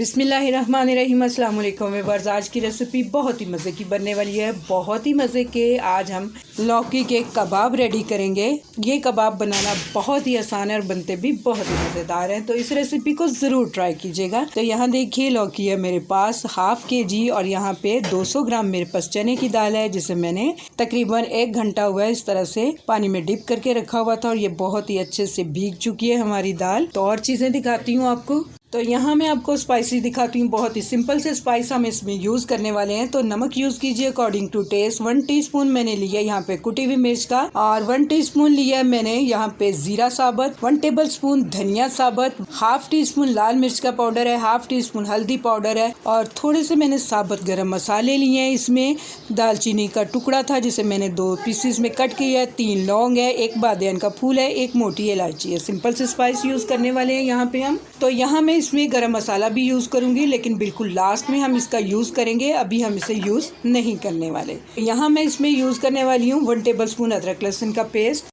बिस्मिल्लाहिर्रहमानिर्रहीम। अस्सलाम वालेकुम व्यूअर्स। आज की रेसिपी बहुत ही मज़े की बनने वाली है, बहुत ही मज़े के। आज हम लौकी के कबाब रेडी करेंगे। ये कबाब बनाना बहुत ही आसान है और बनते भी बहुत ही मज़ेदार हैं, तो इस रेसिपी को ज़रूर ट्राई कीजिएगा। तो यहाँ देखिए लौकी है मेरे पास हाफ़ kg और यहाँ पे 200 ग्राम मेरे पास चने की दाल है, जिसे मैंने तकरीबन 1 घंटा हुआ है इस तरह से पानी में डिप करके रखा हुआ था और ये बहुत ही अच्छे से भीग चुकी है हमारी दाल। तो और चीज़ें दिखाती हूँ आपको। तो यहाँ मैं आपको स्पाइसी दिखाती हूँ। बहुत ही सिंपल से स्पाइस हम इसमें यूज़ करने वाले हैं। तो नमक यूज़ कीजिए अकॉर्डिंग टू टेस्ट। 1 टीस्पून मैंने लिया यहाँ पे कुटी हुई मिर्च का और 1 टीस्पून लिया मैंने यहाँ पे जीरा साबुत, 1 टेबलस्पून धनिया साबुत, हाफ टीस्पून लाल मिर्च का पाउडर है, हाफ टीस्पून हल्दी पाउडर है और थोड़े से मैंने साबुत गरम मसाले लिए हैं। इसमें दालचीनी का टुकड़ा था जिसे मैंने 2 पीसेस में कट किया है, 3 लौंग है, 1 बादियान का फूल है, 1 मोटी इलायची है। सिंपल से स्पाइस यूज़ करने वाले हैं यहाँ पे हम। तो यहाँ मैं इसमें गरम मसाला भी यूज़ करूँगी, लेकिन बिल्कुल लास्ट में हम इसका यूज़ करेंगे, अभी हम इसे यूज़ नहीं करने वाले। यहाँ मैं इसमें यूज़ करने वाली हूँ 1 टेबलस्पून अदरक लहसुन का पेस्ट।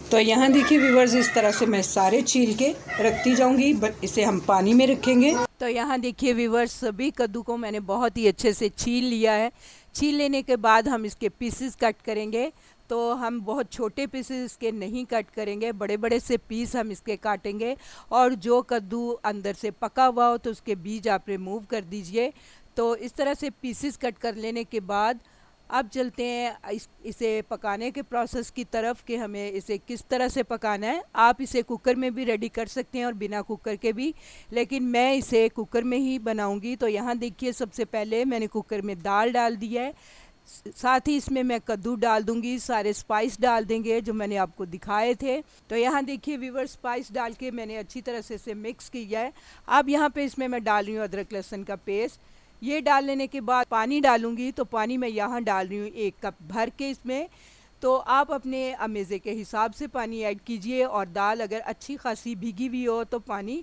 तो यहाँ देखिए व्यूअर्स, इस तरह से मैं सारे छील के रखती जाऊंगी, बट इसे हम पानी में रखेंगे। तो यहाँ देखिए व्यूअर्स, सभी कद्दू को मैंने बहुत ही अच्छे से छील लिया है। छील लेने के बाद हम इसके पीसेस कट करेंगे। तो हम बहुत छोटे पीसेस इसके नहीं कट करेंगे, बड़े बड़े से पीस हम इसके काटेंगे। और जो कद्दू अंदर से पका हुआ हो तो उसके बीज आप रिमूव कर दीजिए। तो इस तरह से पीसेस कट कर लेने के बाद अब चलते हैं इसे पकाने के प्रोसेस की तरफ कि हमें इसे किस तरह से पकाना है। आप इसे कुकर में भी रेडी कर सकते हैं और बिना कुकर के भी, लेकिन मैं इसे कुकर में ही बनाऊंगी। तो यहाँ देखिए सबसे पहले मैंने कुकर में दाल डाल दिया है, साथ ही इसमें मैं कद्दू डाल दूंगी, सारे स्पाइस डाल देंगे जो मैंने आपको दिखाए थे। तो यहाँ देखिए व्यूअर, स्पाइस डाल के मैंने अच्छी तरह से इसे मिक्स किया है। अब यहाँ पे इसमें मैं डाल रही हूँ अदरक लहसुन का पेस्ट। ये डाल लेने के बाद पानी डालूंगी। तो पानी मैं यहाँ डाल रही हूँ 1 कप भर के इसमें। तो आप अपने अमेज़े के हिसाब से पानी ऐड कीजिए और दाल अगर अच्छी खासी भीगी हुई हो तो पानी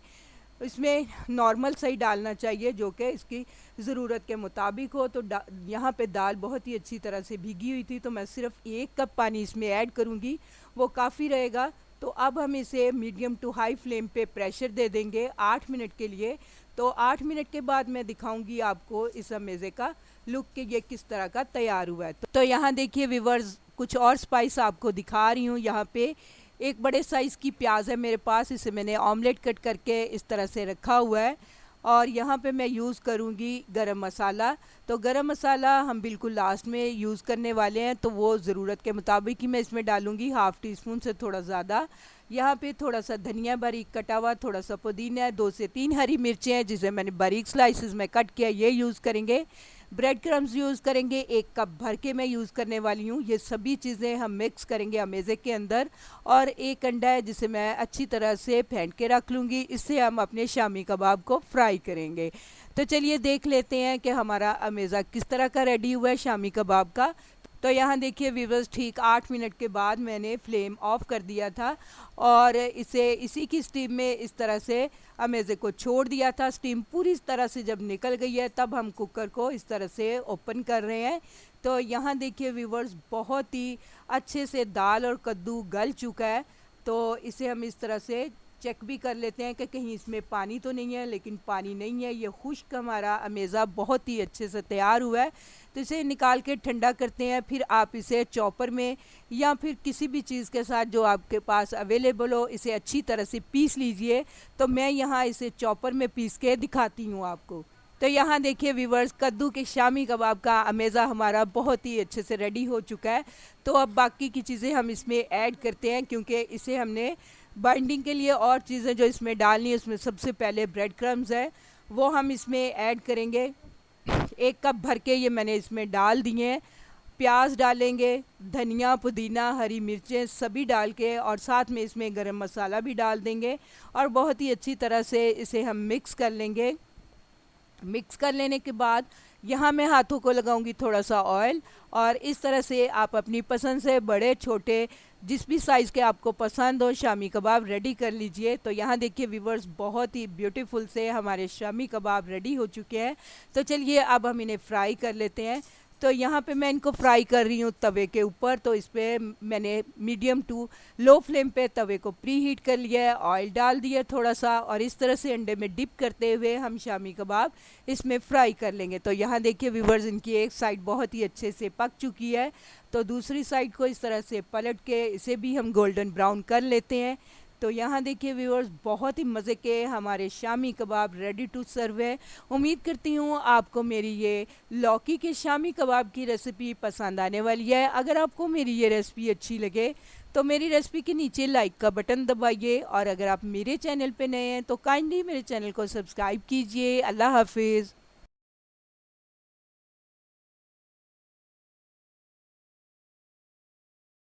इसमें नॉर्मल सही डालना चाहिए, जो कि इसकी ज़रूरत के मुताबिक हो। तो यहाँ पे दाल बहुत ही अच्छी तरह से भीगी हुई थी, तो मैं सिर्फ 1 कप पानी इसमें ऐड करूँगी, वो काफ़ी रहेगा। तो अब हम इसे मीडियम टू हाई फ्लेम पे प्रेशर दे देंगे 8 मिनट के लिए। तो 8 मिनट के बाद मैं दिखाऊंगी आपको इस अमेज़े का लुक कि ये किस तरह का तैयार हुआ है। तो यहाँ देखिए व्यूअर्स, कुछ और स्पाइस आपको दिखा रही हूँ। यहाँ पे एक बड़े साइज़ की प्याज है मेरे पास, इसे मैंने ऑमलेट कट करके इस तरह से रखा हुआ है। और यहाँ पे मैं यूज़ करूँगी गरम मसाला। तो गरम मसाला हम बिल्कुल लास्ट में यूज़ करने वाले हैं, तो वो ज़रूरत के मुताबिक ही मैं इसमें डालूँगी, हाफ़ टीस्पून से थोड़ा ज़्यादा। यहाँ पे थोड़ा सा धनिया बारीक कटा हुआ, थोड़ा सा पुदीना है, 2 से 3 हरी मिर्चें हैं जिसे मैंने बारीक स्लाइसिस में कट किया, ये यूज़ करेंगे। ब्रेड क्रम्स यूज़ करेंगे, 1 कप भर के मैं यूज़ करने वाली हूँ। ये सभी चीज़ें हम मिक्स करेंगे अमेज़े के अंदर। और 1 अंडा है जिसे मैं अच्छी तरह से फेंट के रख लूँगी, इससे हम अपने शामी कबाब को फ्राई करेंगे। तो चलिए देख लेते हैं कि हमारा अमेज़ा किस तरह का रेडी हुआ है शामी कबाब का। तो यहाँ देखिए व्यूअर्स, ठीक 8 मिनट के बाद मैंने फ्लेम ऑफ कर दिया था और इसे इसी की स्टीम में इस तरह से अमेज़े को छोड़ दिया था। स्टीम पूरी तरह से जब निकल गई है तब हम कुकर को इस तरह से ओपन कर रहे हैं। तो यहाँ देखिए व्यूअर्स, बहुत ही अच्छे से दाल और कद्दू गल चुका है। तो इसे हम इस तरह से चेक भी कर लेते हैं कि कहीं इसमें पानी तो नहीं है, लेकिन पानी नहीं है। ये खुश्क हमारा अमेज़ा बहुत ही अच्छे से तैयार हुआ है। तो इसे निकाल के ठंडा करते हैं, फिर आप इसे चॉपर में या फिर किसी भी चीज़ के साथ जो आपके पास अवेलेबल हो इसे अच्छी तरह से पीस लीजिए। तो मैं यहाँ इसे चॉपर में पीस के दिखाती हूँ आपको। तो यहाँ देखिए व्यूअर्स, कद्दू के शामी कबाब का अमेज़ा हमारा बहुत ही अच्छे से रेडी हो चुका है। तो अब बाकी की चीज़ें हम इसमें ऐड करते हैं, क्योंकि इसे हमने बाइंडिंग के लिए और चीज़ें जो इसमें डालनी है, उसमें सबसे पहले ब्रेड क्रम्स है वो हम इसमें ऐड करेंगे। 1 कप भर के ये मैंने इसमें डाल दिए हैं। प्याज डालेंगे, धनिया पुदीना हरी मिर्चें सभी डाल के, और साथ में इसमें गरम मसाला भी डाल देंगे और बहुत ही अच्छी तरह से इसे हम मिक्स कर लेंगे। मिक्स कर लेने के बाद यहाँ मैं हाथों को लगाऊंगी थोड़ा सा ऑयल, और इस तरह से आप अपनी पसंद से बड़े छोटे जिस भी साइज़ के आपको पसंद हो शामी कबाब रेडी कर लीजिए। तो यहाँ देखिए व्यूअर्स, बहुत ही ब्यूटीफुल से हमारे शामी कबाब रेडी हो चुके हैं। तो चलिए अब हम इन्हें फ्राई कर लेते हैं। तो यहाँ पे मैं इनको फ्राई कर रही हूँ तवे के ऊपर। तो इस पर मैंने मीडियम टू लो फ्लेम पे तवे को प्री हीट कर लिया है, ऑयल डाल दिया थोड़ा सा, और इस तरह से अंडे में डिप करते हुए हम शामी कबाब इसमें फ्राई कर लेंगे। तो यहाँ देखिए व्यूवर्स, इनकी एक साइड बहुत ही अच्छे से पक चुकी है, तो दूसरी साइड को इस तरह से पलट के इसे भी हम गोल्डन ब्राउन कर लेते हैं। तो यहाँ देखिए व्यूअर्स, बहुत ही मज़े के हमारे shami kebab ready to serve है। उम्मीद करती हूँ आपको मेरी ये लौकी के शामी कबाब की रेसिपी पसंद आने वाली है। अगर आपको मेरी ये रेसिपी अच्छी लगे तो मेरी रेसिपी के नीचे लाइक का बटन दबाइए, और अगर आप मेरे चैनल पे नए हैं तो काइंडली मेरे चैनल को सब्सक्राइब कीजिए। अल्लाह हाफिज़।